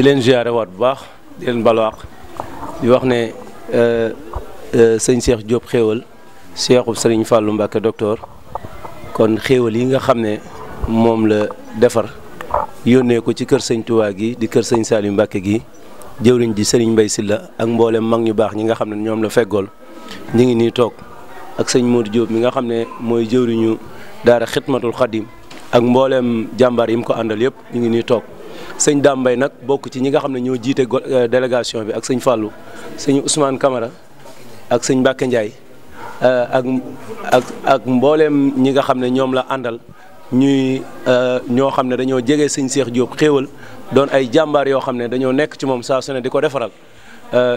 di leen ziare waat bu baax di leen balwaax di wax ne sëñ Cheikh Diop xéewal Cheikhub Sëriñ Fallou Mbacke docteur kon xéewal yi nga xam ne moom la defar yónnee ko ci kër sëñ Touba gi di kër sëñ Saliou Mbacke gi jëwriñ ji sëriñ Mbaye Sylla ak mboolem mag ñu baax ñi nga xam ne ñoom la feggool ñu ngi nii toog ak sëñ Modou Diop mi nga xam ne mooy jëwriñu daara Xidmatul Xadim ak mboolem jàmbaar yi mu ko àndal yëpp ñu ngi nii toog sëñ Dame Mbaye nag bokk ci ñi nga xam ne ñoo jiite délégation bi ak sëñ Fallou sëñ Ousmane Camara ak sëñ Mbacke Ndiaye ak mboolem ñi nga xam ne ñoom la àndal ñuy ñoo xam ne dañoo jege sëñ Cheikh Diop xéewal doon ay jàmbaar yoo xam ne dañoo nekk ci moom saa su ne di ko defaral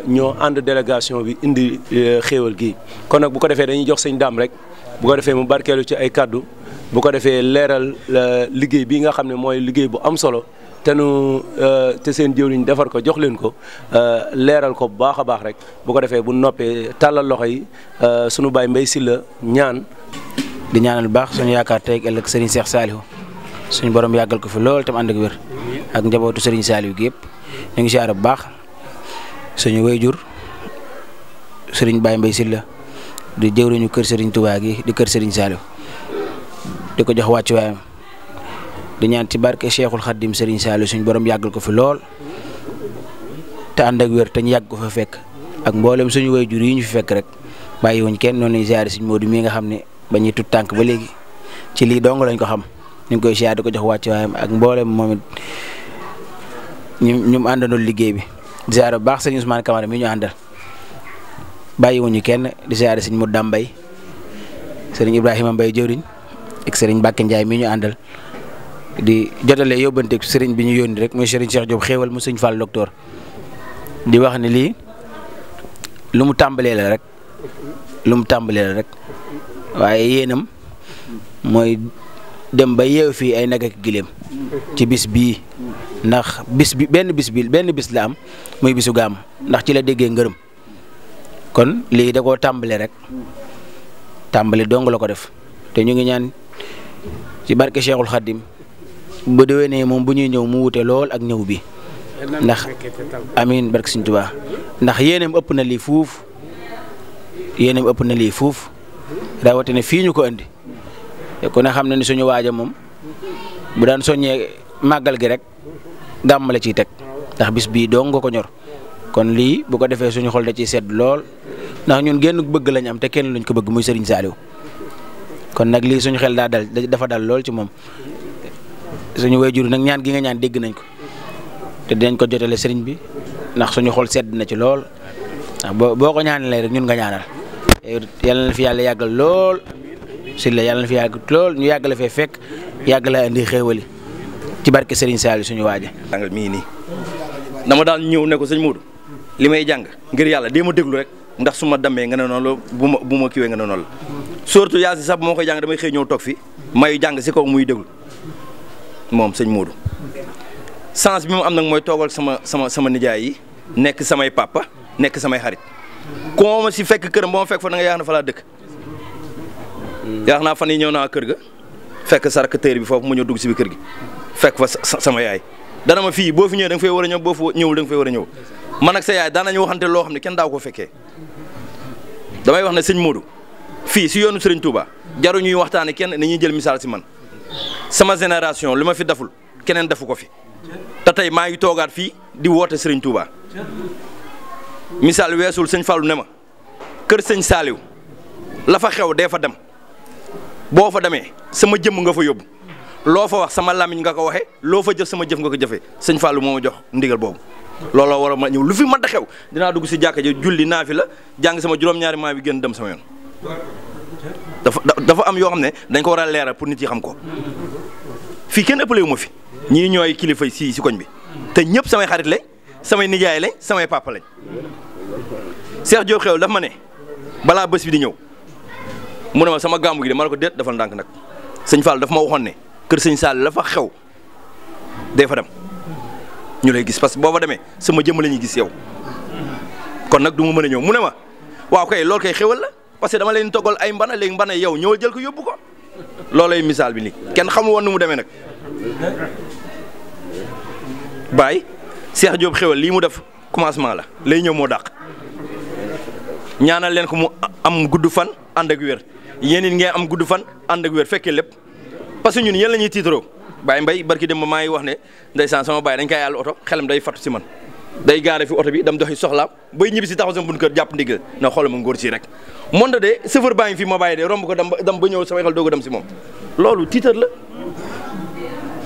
ñoo ànd délégation bi indi xéewal gi kon nag bu ko defee dañuy jox sëñ Dame rek bu ko defee mu barkeelu ci ay kaddu bu ko defee leeral liggéey bi nga xam ne mooy liggéey bu am solo te seen jëwriñ defar ko jox leen ko leeral ko bu baax a baax rek bu ko defee bu noppee tàllal loxo yi sunu baay Mbaye Sylla ñaan. di ñaanal baax suñu yaakaar tey ak ëllëg Serigne Cheikh Saliou suñu borom yàggal ko fi lool tam ànd ak wér ak njabootu Serigne Saliou gi yëpp ñu ngi siyaare bu baax suñu wayjur Serigne Baye Mbaye Sylla di jëwriñu kër Serigne Touba gi di kër Serigne Saliou di ko jox wàccuwaayam di ñaan ci barke Cheikhul Khadim Serigne Saliou suñu borom yàggal ko fi lool te ànd ak wér te ñu yàgg ko fa fekk ak mboolem suñu wayjur yi ñu fi fekk rek bàyyiwuñ kenn noonu lañu siyaare suñu Modou mi nga xam ne ba ñuy tut tànk ba léegi ci lii dong lañ ko xam ñu ngi koy siyaare di ko jox wàccuwaayam ak mboolem moom it ñu àndandoo liggéey bi di siyaare bu baax sëñ Ousmane Camara mi ñu àndal bàyyiwuñu kenn di siyaare sëñ Modou Dame Mbaye sëriñ Ibrahima Mbaye jëwriñ ak sëriñ Mbacke Ndiaye mi ñu àndal di jotale yóbbanteeg sëriñ bi ñu yónni rek mooy sëriñ Cheikh Diop xéewal mu sëñ Fall docteur di wax ne lii lu mu tàmbalee la rek waaye yéenam mooy dem ba yeew fii ay nag ak gileem ci bis bii ndax benn bis la am muy bisu gaam ndax ci la déggee ngërëm kon lii da koo tàmbale rek tàmbale dong la ko def te ñu ngi ñaan ci barke Cheikhul Khadim bu déwénee moom bu ñuy ñëw mu wute lool ak ñëw bi ndax amiin barke Sëñ Tuubaa ndax yéenam ëpp na lii fuuf rawatina fii ñu ko indi te ku ne xam na ni suñu waaja moom bu daan soññee màggal gi rek gàmm la ciy teg ndax bis bii dong nga ko ñor kon lii bu ko defee suñu xol da ciy sedd lool ndax ñun génn bëgg lañ am te kenn luñ ko bëgg muy Serigne Saliou kon nag lii suñu xel dafa dal lool ci moom suñu waajur nag ñaan gi nga ñaan dégg nañ ko te dinañ ko jotale sëriñ bi ndax suñu xol sedd na ci lool ndax boo ko ñaanalee rek ñun nga ñaanal yàlla na fi yàlla yàggal lool Sylla yàlla na fi yàgg lool ñu yàgg la fee fekk yàgg la indi xéewali ci barke Serigne Saliou suñu waaja jàngal mi ngi nii dama daan ñëw ne ko sëñ Modou li may jàng ngir yàlla dee ma déglu rek ndax su ma dammee nga ne noonu la bu ma kiwee nga ne noonu la surtout yaa si sax bu ma koy jàng damay xëy ñëw toog fi may jàng si kaw muy déglu moom sëñ Modou sens bi mu am nag mooy toogal sama nijaay yi nekk samay papa nekk samay xarit ku ma si fekk këram ba ma fekk fa da nga yaakaar ne fa laa dëkk yaakaar naa fan yi ñëw naa kër ga fekk sark tëër bi foofu mu ñëw dugg si bi kër gi fekk fa sama yaay dana ma fii boo fi ñëwee da nga fay war a ñëw boo fa ñëwul da nga fay war a ñëw man ak sa yaay daanañu waxante loo xam ne kenn daaw ko fekkee damay wax ne sëñ Modou fii si yoonu Serigne Touba jaru ñuy waxtaane kenn nañuy jël misaal si man sama génération li ma fi deful keneen defu ko fi te tey maa ngi toogaat fii di woote Serigne Touba misaal weesul sëñ Fallou ne ma kër sëñ Saliou la fa xew dee fa dem boo fa demee sama jëmm nga fa yóbbu loo fa wax sama làmmiñ nga ko waxee loo fa jëf sama jëf nga ko jëfee sëñ Fallou moo ma jox ndigal boobu looloo war a ma ñëw lu fi mën a xew dinaa dugg si jàkka ji julli naa fi la jàng sama juróom-ñaari maa bi gën dem sama yoon dafa am yoo xam ne dañ ko war a leeral pour nit yi xam ko fii kenn ëppale wu ma fi ñii ñooy kilifa si koñ bi te ñëpp samay xarit lañ samay nijaay lañ samay papa lañ Cheikh Diop xew daf ma ne balaa bés bi di ñëw mu ne ma sama gàmmu gi de ma ne ko déet defal ndànk nag sëñ Fall daf ma waxoon ne kër sëñ Sall la fa xew dee fa dem ñu lay gis parce que boo fa demee sama jëmm la ñuy gis yow kon nag du ma mën a ñëw mu ne ma waaw kay loolu kay xewal la parce que dama leen toggal ay mbana léegi mbana yow ñëwal jël ko yóbbu ko loolay misaal bi nii kenn xamul woon nu mu demee nag Baye Cheikh Diop xewal lii mu def commencement la lay ñëw moo dàq ñaanal leen ko mu am gudd fan ànd ak wér yéen it ngeen am gudd fan ànd ak wér fekkee lépp parce que ñun yéen la ñuy tiitaroo Baye Mbaye barki dem ba maa ngi wax ne ndeysaan sama baay dañ koy yàlla oto xelam day fattu si man day gaare fi oto bi dam doxi soxlaam bay ñibbi si taxaw sama bunt kër jàpp ndigal na xoolal ma ngóor si rek monde de chauffeur baa ngi fi ma bàyyi de romb ko dam ba ñëw sama xel doog a dem si moom loolu tiitar la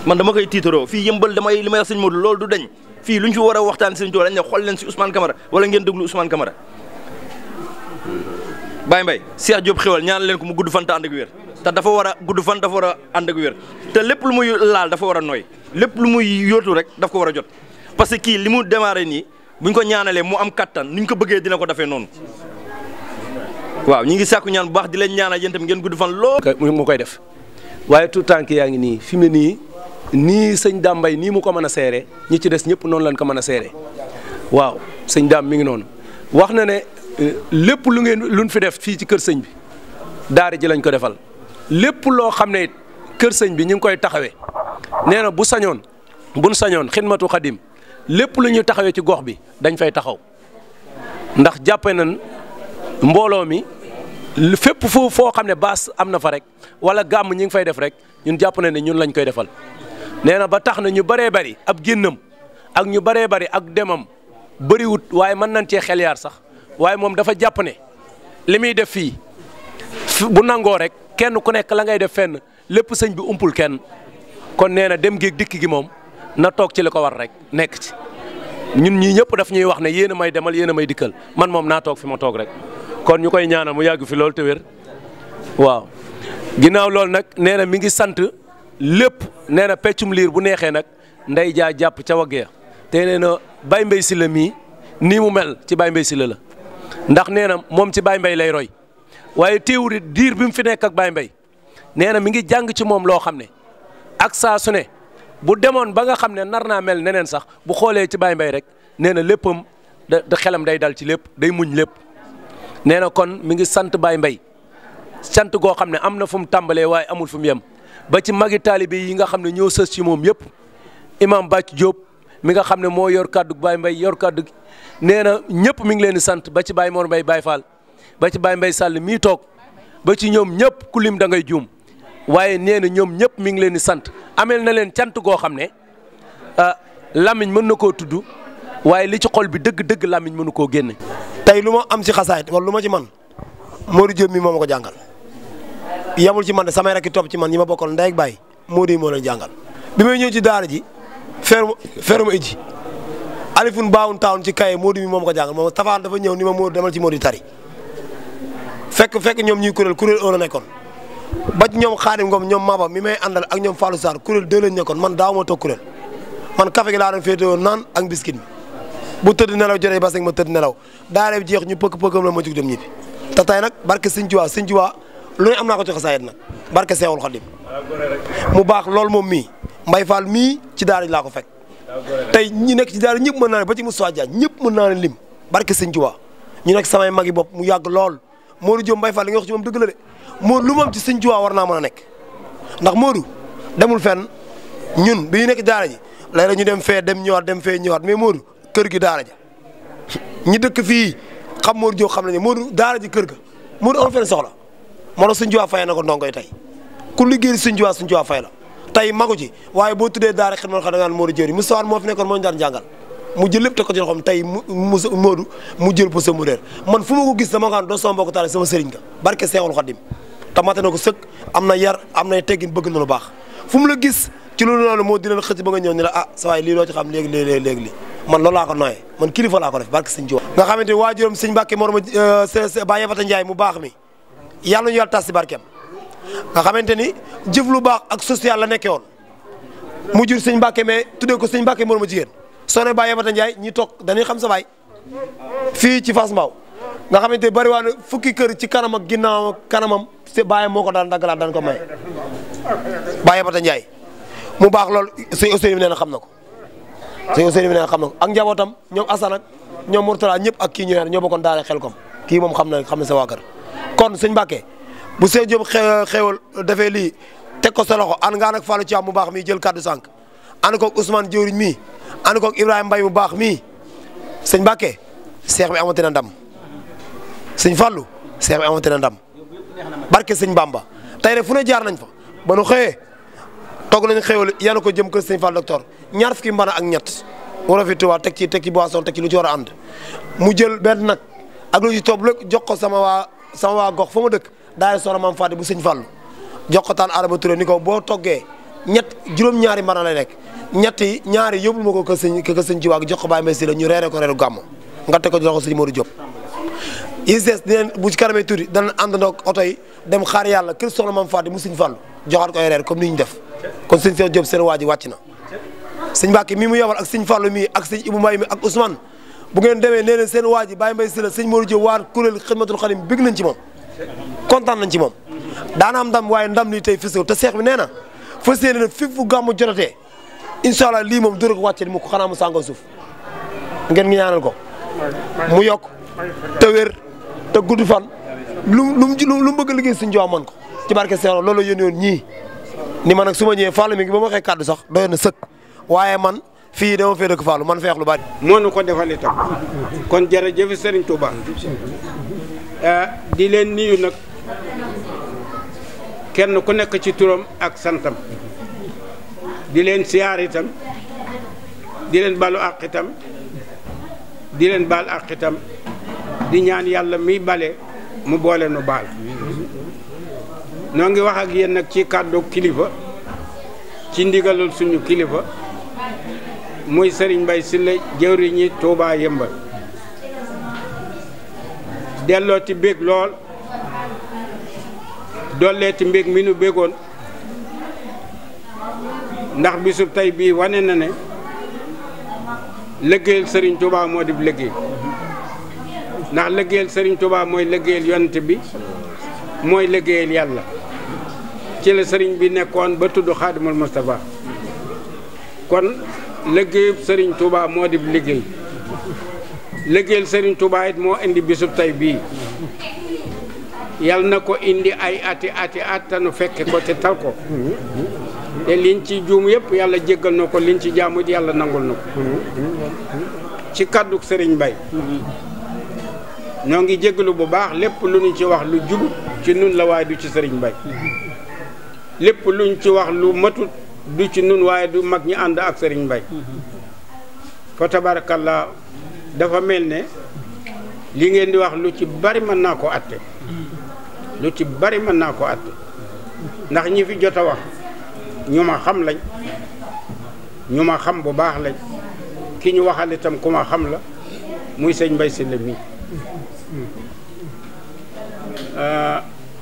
man dama koy tiitaroo fii yëmbal damay li may wax sëñ Modou loolu du dañ fii lu ñu fi war a waxtaan sëñ Tuubaa dañ ne xool leen si Ousmane Camara wala ngeen déglu Ousmane Camara Baye Mbaye Cheikh Diop xewal ñaan leen ko mu gudd fan te ànd ak wér te dafa war a gudd fan dafa war a ànd ak wér te lépp lu muy laal dafa war a nooy lépp lu muy yóotu rek daf ko war a jot parce que kii li mu démarré nii buñ ko ñaanalee mu am kattan nuñ ko bëggee dina ko defee noonu waaw ñi ngi sàkku ñaan bu baax di leen ñaanal yéen tam ngeen gudd fan lool. mu koy def waaye tout tànk yaa ngi nii fi mu ne nii sëñ Dame Mbaye nii mu ko mën a seere ñi ci des ñëpp noonu lañ ko mën a seere waaw sëñ Dame mi ngi noonu wax na ne lépp luñ fi def fii ci kër sëñ bi daara ji lañ ko defal lépp loo xam ne it kër sëñ bi ñu ngi koy taxawee nee na buñ sañoon xidmatu xadim lépp lu ñuy taxawee ci gox bi dañ fay taxaw ndax jàppe nañ mbooloo mi fépp foo xam ne baas am na fa rek wala gàmm ñi ngi fay def rek ñun jàpp na ne ñun lañ koy defal nee na ba tax na ñu bëree bëri ab génnam ak ñu bëree bëri ak demam bëriwut waaye mën nañ cee xel yaar sax waaye moom dafa jàpp ne li muy def fii bu nangoo rek kenn ku nekk la ngay def fenn lépp sëñ bi umpul kenn kon nee na dem géeg dikk gi moom na toog ci li ko war rek nekk ci ñun ñii ñëpp daf ñuy wax ne yéen a may demal yéen a may dikkal man moom naa toog fi ma toog rek kon ñu koy ñaanal mu yàgg fi loolu te wér waaw ginnaaw loolu nag nee na mi ngi sant lépp nee na peccum liir bu neexee nag nday jaa jàpp ca wagg ya te nee na Baye Mbaye Sylla mii nii mu mel ci Baye Mbaye Sylla la ndax nee na moom ci Baye Mbaye lay roy waaye teewul diir bi mu fi nekk ak Baye Mbaye nee na mi ngi jàng ci moom loo xam ne ak saa su ne bu demoon ba nga xam ne nar naa mel neneen sax bu xoolee ci Baye Mbaye rek nee na léppam da xelam day dal ci lépp day muñ lépp nee na kon mi ngi sant Baye Mbaye sant goo xam ne am na fu mu tàmbalee waaye amul fu mu yem ba ci magi taalibe yi nga xam ne ñoo sës ci moom yëpp imam Bàcc Diop mi nga xam ne moo yor kaddu Baye Mbaye yor kaddu nee na ñëpp mi ngi leen di sant ba ci Baye Mor Mbaye Baye Fall ba ci Baye Mbaye Sall mii toog ba ci ñoom ñëpp ku lim da ngay juum waaye nee na ñoom ñëpp mi ngi leen di sant amel na leen cant goo xam ne lamiñ mën na koo tudd waaye li ci xol bi dëgg-dëgg lamiñ mënu koo génne. tey lu ma am ci xasaayit wala lu ma ci man Modou Diop mi moo ma ko jàngal yamul ci man de samay rakki topp ci man ñi ma bokkal ndey ak baay Modou yi moo leen jàngal. bi may ñëw ci daara ji ferme iji alifun baawun taawun ci kaye Modou mi moo ma ko jàngal moom Tafaan dafa ñëw ni ma Modou demal ci Modou tari fekk ñoom ñuy kuréel 1 la nekkoon ba ci ñoom Xaadim Ngom ñoom Maba mi may àndal ak ñoom Fallou Sarr kuréel 2 lañ nekkoon man daaw ma toog kuréel man café gi laa doon féetewoo naan ak biscuit bi bu tëdd nelaw jotee ba ma tëdd nelaw daara bi jeex ñu pëkk-pëkkam la ma jug dem ñibbi te tey nag barke Sëñ Tuubaa lu ne am naa ko ci xasaayit nag barke Seexul Xadim mu baax loolu moom mii Mbay Fall mii ci daara ji laa ko fekk tey ñi nekk ci daara ñëpp mën naa ne ba ci Moussa Diagne ñëpp mën naa ne lim barke Sëñ Tuubaa ñu nekk samay magi bopp mu yàgg lool Modou Diop Mbay Fall li nga wax ci moom dëgg la de Modou lu moom ci Sëñ Tuubaa war naa mën a nekk ndax Modou demul fenn ñun bi ñu nekk daara ji léeg-léeg ñu dem fee dem ñëwaat mais Modou kër gi daara ja ñi dëkk fii xam Modou Diop xam nañu Modou daara ji kër ga Modou amul fenn soxla moo tax Sëñ Tuubaa fay na ko ndongoy tey ku liggéey Sëñ Tuubaa fay la tey magu ci waaye boo tuddee daara xel man xam da ngaan Modou jëri Moustapha moo fi nekkoon moo ñu daan jàngal mu jël lépp te ko ci loxoom tey Modou mu jël pour sa mu réer man fu ma ko gis dama ko doo sama mbokk taale sama sëriñ ka barke Seexul Xadim te mate na ko sëkk am na yar am na teggin bëgg na lu baax fu mu la gis ci loolu noonu moo dina la xëcc ba nga ñëw ni la sa waay lii loo ci xam léegi li man loolu laa ko nooyee man kilifa laa ko def barke Sëñ Tuubaa nga xamante waajuram Sëñ Mbàkke Moroma Baye Yabata Njaay mu baax mi yàlla ñu yàlla tas si barkeem nga xamante ni jëf lu baax ak social la nekkee woon mu jur Sëñ Mbàkke mais tuddee ko Sëñ Mbàkke Moroma jigéen soo ne Baye Yabata Njaay ñi toog dañuy xam sa baay fii ci Fass Mbao nga xamante bari waa ne fukki kër ci kanam ak ginnaaw kanamam se Baye moo ko daan daggalaat daan ko maye Baye Yabata Njaay mu baax lool sëñ Ousseynou nee na xam na ko sëñ Ousseynou nee na xam na ko ak njabootam ñoom Assane ak ñoom Mourtala ñëpp ak kii ñoo bokkoon daara Xelkom kii moom xam na sa waa kër kon Sëñ Mbàkke bu Sëñ Diop xewal defee lii teg ko sa loxo ànd nga ak Fallou Thiam mu baax mi jël kaddu sànq ànd ko Ousmane jëwriñ mii ànd koog Ibrahima Mbaye bu baax mii sëñ Mbàkke seex bi amati na ndam sëñ Fallou seex bi amati na ndam barke sëñ Bamba tey rek fu ne jaar nañ fa ba nu xëyee togg nañ xéwal yanu ko jëm kër sëñ Fall docteur ñaar fukki mbana ak ñett war a fi tuwaat teg ci boisson teg ci lu ci war a ànd mu jël benn nag ak lu ci topp lépp jox ko sama waa gox fa ma dëkk daal soxna maam Fati bu sëñ Fallu jox ko taan Adama Touré ni ko boo toggee juróom-ñaari mbana lay nekk ñetti ñaari yóbbul ma ko ka sëñ ci waag jox ko Baye Mbaye si la ñu reere ko reeru gàmm nga teg ko jox ko sëñ Modou Diop ICS dineen bu ci kanamee tuuti danañ àndandoo oto yi dem xaar yàlla kër soxna maam Fati mu sëñ Fallu joxaat ko ay reer comme ni ñu def kon sëñ Cheikh Diop seen waa ji wàcc na sëñ Mbacke mii mu yebal ak sëñ Fallu mii ak sëñ Ibou Mbaye mi ak Ousmane bu ngeen demee nee leen seen waa ji Baye Mbaye si la sëñ Modou Diop waa kuréel Xidmatul Xadim bëgg nañ ci moom kontaan nañ ci moom daana am ndam waaye ndam lii tey fës te seex bi nee na fas yéene na fépp fu gàmmu jotatee incha allah lii moom dóor ko wàcce mu ko xanaa mu sàngoo suuf ngeen ngi ñaanal ko mu yokk te wér te gudd fan lu mu bëgg liggéey suñu jox man ko ci barke Seex loolu yónni woon ñii ni man nag su ma ñëwee Fallou mi ngi ba ma waxee kàddu sax doyoon na sëkk waaye man fii dama fee dëkk Fallou man feex lu bari. moo nu ko defal itam kon jërëjëf Serigne Touba di leen nuyu nag kenn ku nekk ci turam ak santam di leen siyaar itam di leen balu àq itam di leen baal àq itam di ñaan yàlla miy bale mu boole nu baal noo ngi wax ak yéen nag ci kàddu kilifa ci ndigalul suñu kilifa muy Serigne Mbaye Sylla jëwriñi Touba Yëmbal dellooti bég lool dolleeti mbég mi nu bégoon ndax bisub tey bii wane na ne liggéeyal Serigne Touba moo di liggéey ndax liggéeyal Serigne Touba mooy liggéeyal yonent bi mooy liggéeyal yàlla ci la Serigne bi nekkoon ba tudd Xaadimul Moustapha kon liggéeyub Serigne Touba moo di liggéey liggéeyal Serigne Touba it moo indi bisub tey bii yal na ko indi ay ati at tanu fekke ko te tal ko te liñ ci juum yëpp yàlla jéggal na ko liñ ci jaamu yàlla nangul na ko ci kàdduk Serigne Mbaye ñoo ngi jéggalu bu baax lépp lu ñu ci wax lu jub ci nun la waaye du ci Serigne Mbaye lépp luñ ci wax lu matut du ci nun waaye du mag ñi ànd ak Serigne Mbaye fa tabarakallah dafa mel ne li ngeen di wax lu ci bari mën naa ko atte lu ci bari mën naa ko atte ndax ñi fi jot a wax ñu ma xam lañ ñu ma xam bu baax lañ ki ñu waxal itam ku ma xam la muy sëñ Mbaye Sylla mi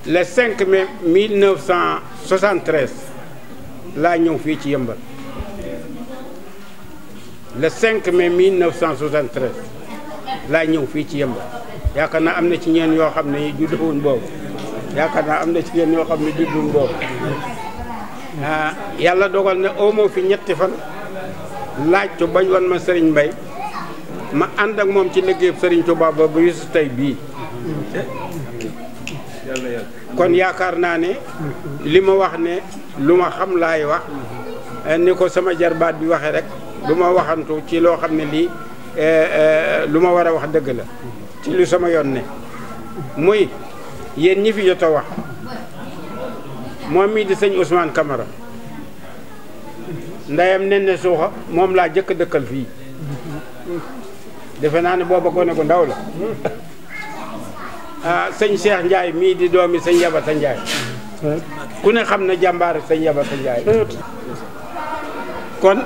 le 5 mai 1973 laa ñëw fii ci Yëmbal le 5 mai 1973 laa ñëw fii ci Yëmbal yaakaar naa am na ci ñeen yoo xam ne judduwuñ boobu yaakaar naa am na ci ñeen yoo xam ne judduwuñ boobu yàlla dogal ne omo fi ñetti fan laajtu bañ wan ma Serigne Mbaye ma ànd ak moom ci liggéeyub Serigne Touba ba bu Yusu tey bii kon yaakaar naa ne li ma wax ne lu ma xam laay wax ni ko sama jarbaat bi waxee rek du ma waxantu ci loo xam ne lii lu ma war a wax dëgg la ci lu sama yoon ne muy yéen ñi fi jot a wax moom mii di sëñ Ousmane Camara ndeyam nen ne suuxa moom laa jëkk dëkkal fii defe naa ne booba gone gu ndaw la sëñ Cheikh Ndiaye mii di doomi sëñ Yabata Ndiaye ku ne xam na jàmbaar sëñ Yabata Ndiaye kon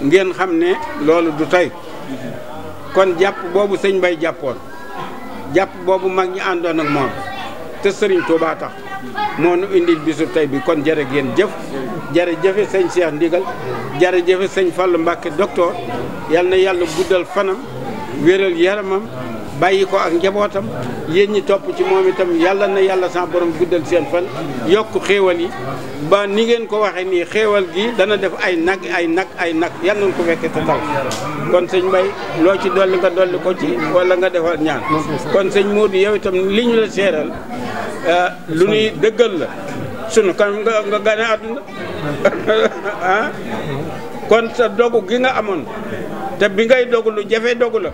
ngeen xam ne loolu du tey kon jàpp boobu sëñ Mbaye jàppoon jàpp boobu mag ñi àndoon ak moom te Serigne Touba tax moo nu indil bisub tey bi kon jërë ngeen jëf jërëjëfe sëñ Cheikh Ndigal jërëjëfe sëñ Fallou Mbacke docteur yal na yàlla guddal fanam wéral yaramam bàyyi ko ak njabootam yéen ñi topp ci moom itam yàlla na yàlla sa borom guddal seen fan yokk xéewal yi ba ni ngeen ko waxee nii xéewal gi dana def ay nag yal nañ ko fekke te tal kon sëñ Mbaye loo ci dolli nga dolli ko ci wala nga defal ñaan kon sëñ Modou yow itam li ñu la seeral lu ñuy dëggal la sunu kan nga gane àdduna kon sa dogu gi nga amoon te bi ngay dogu lu jafe dogu la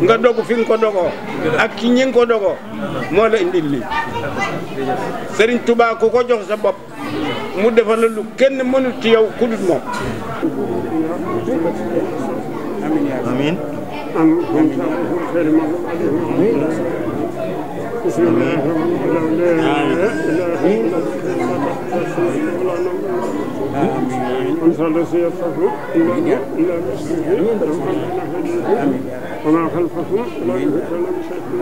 nga dogu fi nga ko dogoo ak ci ñi nga ko dogoo moo la indil lii Sëriñ Tuubaa ku ko jox sa bopp mu defal la lu kenn mënul ci yow ku dul moom. amiin وما خلفهم لا يهتم بشيء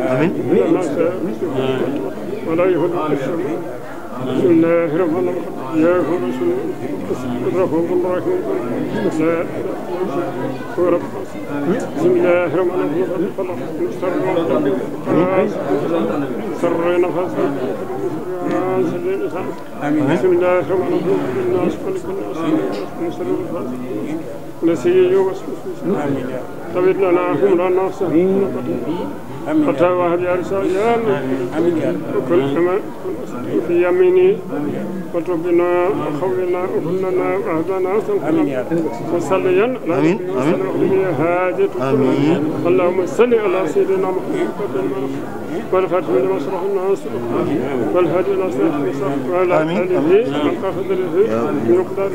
ولا يهد بسم الله الرحمن الرحيم يا رسول رسول الله لا هو رب بسم الله الرحمن الرحيم سر نفس بسم الله الرحمن الرحيم الناس خلق الناس سر نفس نسي يوسوس طبيب لنا هم لا نفسه حتى وهب يا رسول الله وكل كما في يميني وتوبنا وخولنا وكلنا واهدنا وصليا امين امين هاجت اللهم صل على سيدنا محمد والفاتح لما شرح الناس والهادي الى صراط المستقيم وعلى اله حق قدره بمقدار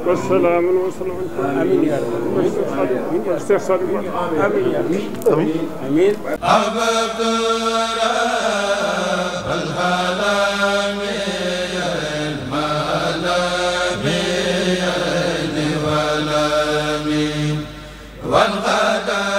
والسلام والسلام امين يا رب واستغفر امين يا رب امين امين أحببت رب العالمين والغدا